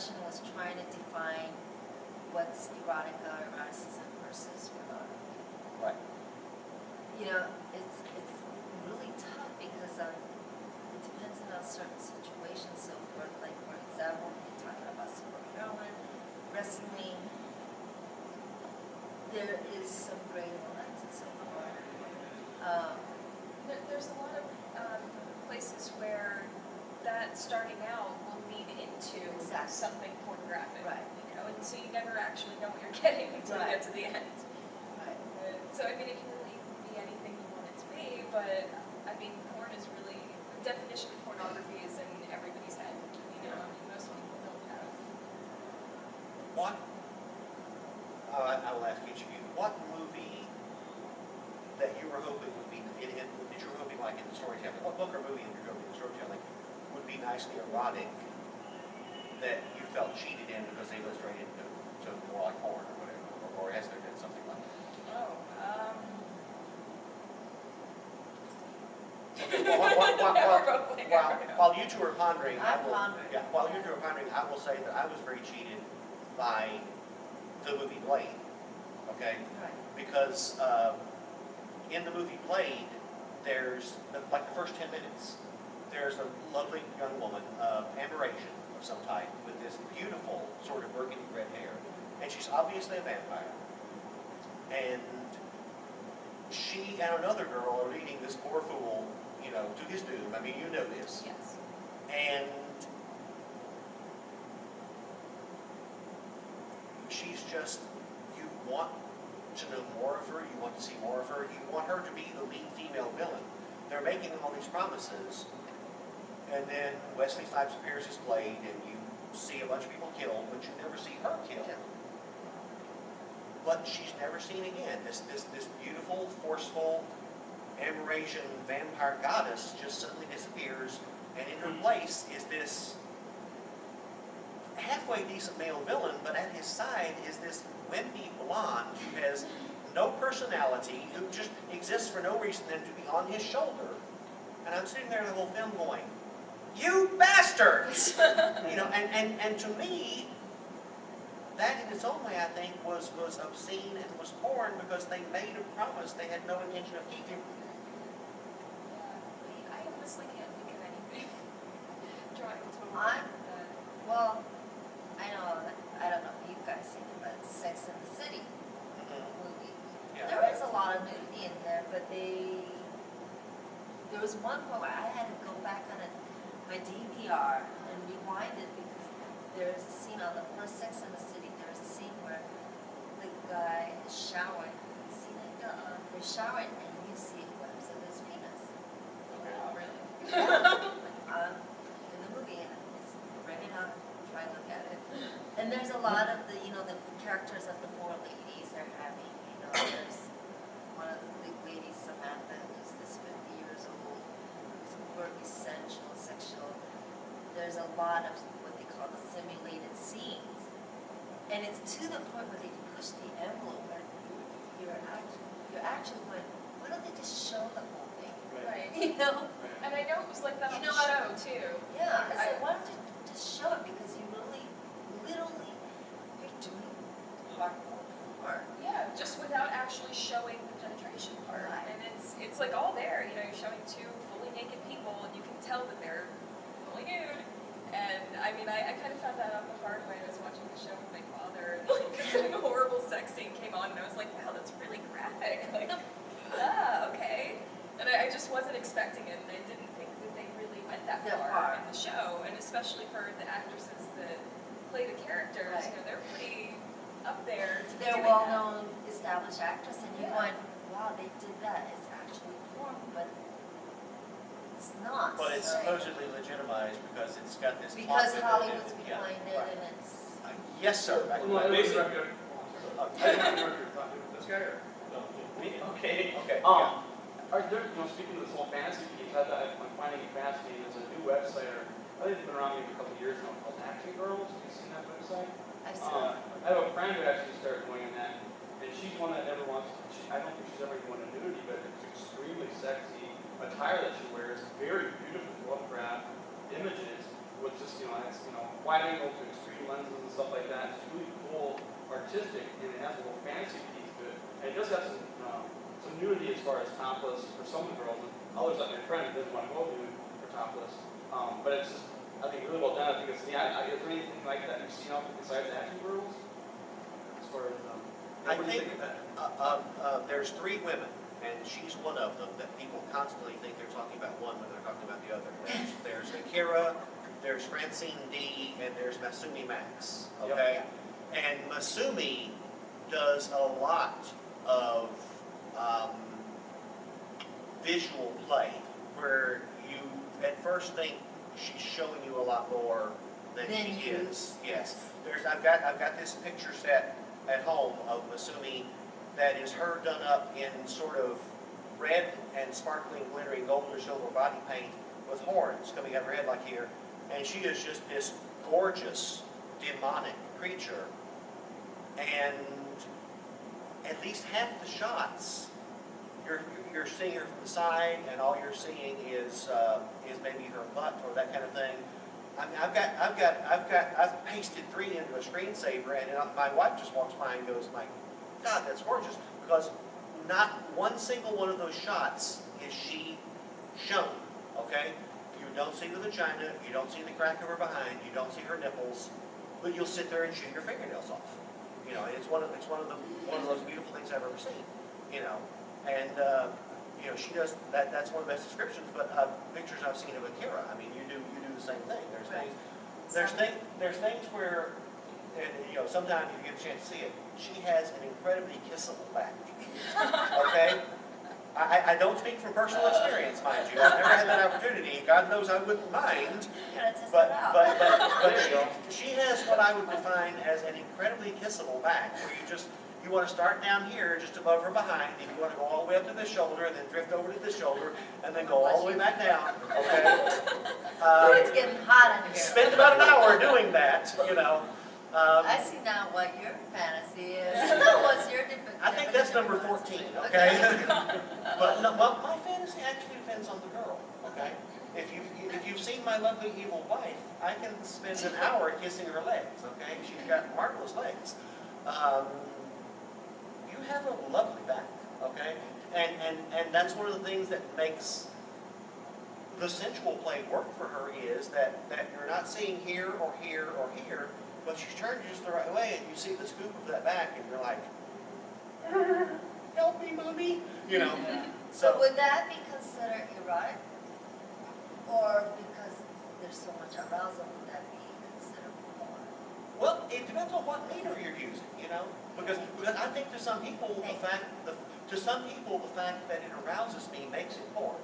discussion was trying to define what's erotica or eroticism versus pornography. Right. You know, it's really tough because it depends on certain situations. So for example, when you're talking about superheroine, wrestling, there is some gray lines and so forth. There's a lot of places where that starting out will lead into something pornographic. Right. You know, and so you never actually know what you're getting until you get to the end. Right. So I mean, it can really be anything you want it to be, but I mean, porn is really, the definition of pornography is in everybody's head. You know, I mean, most people don't have. What? I will ask each of you. What movie that you were hoping would be, that you were hoping like in the storytelling, what book or movie that you're hoping in the storytelling would be nicely erotic that you felt cheated in because they illustrated to more like porn or whatever, or has there been something like that? Oh, While you two are pondering, while you two are pondering, I will say that I was very cheated by the movie Blade. Okay? Right. Because in the movie Blade, there's like the first 10 minutes, there's a lovely young woman, Aberration of some type, with this beautiful sort of burgundy red hair, and she's obviously a vampire. And she and another girl are leading this poor fool, you know, to his doom. I mean, you know this. yes. And she's just, you want to know more of her, you want to see more of her, you want her to be the lead female villain. They're making all these promises, and then Wesley Snipes appears as Blade, and you see a bunch of people killed, but you never see her killed. Yeah. But she's never seen again. This beautiful, forceful, Aberration vampire goddess just suddenly disappears, and in her place is this halfway decent male villain, but at his side is this wimpy blonde who has no personality, who just exists for no reason than to be on his shoulder. And I'm sitting there the whole film going, "You bastards!" You know, and to me, that in its own way, I think, was obscene and was porn because they made a promise they had no intention of keeping. I honestly can't think of anything. Drawing totally. Well, I don't know if you guys seen it, but Sex and the City movie. Yeah. There is a lot of nudity in there, but there was one point where I had to go back on my DVR and rewind it because there's a scene on the first Sex and the City. There's a scene where the guy is showering. You see that? They're showering and you see a glimpse of his penis. Oh, really? In the movie, and it's bring it up, try to look at it. And there's a lot of the characters of the four ladies they're having. You know, there's one of the big ladies, Samantha, who's this 50 years old, who's very essential, sexual. There's a lot of what they call the simulated scenes. And it's to the point where they push the envelope and you're actually going, why don't they just show the whole thing? Right. You know? And I know it was like that on the what? show, too. Yeah, I said, why don't you just show it? Because you really, literally, you're doing hardcore porn. Yeah, just without actually showing the penetration part. Right. And it's like all there, you know, you're showing two fully naked people and you can tell that they're fully nude. And I mean, I kind of found that out the hard way. I was watching the show with my father, and like some horrible sex scene came on, and I was like, wow, that's really graphic. Like, okay. And I just wasn't expecting it, and I didn't think that they really went that far in the show, and especially for the actresses that play the characters, Right. you know, they're pretty up there. To They're doing well-known, established actress, and you're Yeah. going, wow, they did that. It's actually porn, but it's not. But it's right? supposedly legitimized because it's got this plot Because with it, Hollywood's and- behind it, right. and it's... Yes, sir. Back Well, to no, you. this guy or? Me? Okay. Okay. Are there, speaking of this whole fantasy piece, I'm finding it fascinating. There's a new website, I think it's been around maybe a couple of years now, called Action Girls. Have you seen that website? I've seen it. I have a friend who actually started going on that, and she's one that never wants to, I don't think she's ever going to nudity, but it's extremely sexy attire that she wears, very beautiful photograph images, with just, it's, wide angle to extreme lenses and stuff like that. It's really cool, artistic, and it has a little fantasy piece to it. And it does have some nudity as far as topless for some of the girls, and others like my friend doesn't want to go nude for topless. But it's just, I think, really well done. I think it's, is there anything like that you've seen out besides Action Girls? As far as, I think there's 3 women, and she's one of them that people constantly think they're talking about one when they're talking about the other. There's Akira, there's Francine D, and there's Masumi Max, okay? Yep. And Masumi does a lot of visual play, where you at first think she's showing you a lot more than she is. Yes. I've got this picture set at home of Masumi that is her done up in sort of red and sparkling, glittering gold or silver body paint with horns coming out of her head like here, and she is just this gorgeous, demonic creature. And at least half the shots, you're seeing her from the side, and all you're seeing is maybe her butt or that kind of thing. I mean, I've pasted 3 into a screensaver, and my wife just walks by and goes, "My God, that's gorgeous," because not one single one of those shots is she shown. Okay, you don't see the vagina, you don't see the crack of her behind, you don't see her nipples, but you'll sit there and shoot your fingernails off. And it's one of those beautiful things I've ever seen. And she does that. That's one of the best descriptions. But pictures I've seen of Akira, I mean, you do the same thing. There's things where, and sometimes if you get a chance to see it, she has an incredibly kissable back. Okay, I don't speak from personal experience, mind you. I've never had that opportunity. God knows I wouldn't mind. But she has what I would define as an incredibly kissable back, where you want to start down here, just above her behind, and you want to go all the way up to the shoulder, and then drift over to the shoulder, and then go all the way back down. Okay. It's getting hot in here. Spend about an hour doing that. I see now what your fantasy is. What's your different? I think that's number 14. Okay. But my fantasy actually depends on the girl. Okay. If you've seen My Lovely Evil Wife, I can spend an hour kissing her legs. Okay. She's got marvelous legs. You have a lovely back, okay? And that's one of the things that makes the sensual play work for her, is that you're not seeing here or here or here, but she's turned just the right way, and you see the scoop of that back, and you're like, "Help me, mommy!" So would that be considered erotic, or because there's so much arousal, would that be considered porn? Well, it depends on what meter you're using, because I think to some people the fact that it arouses me makes it porn.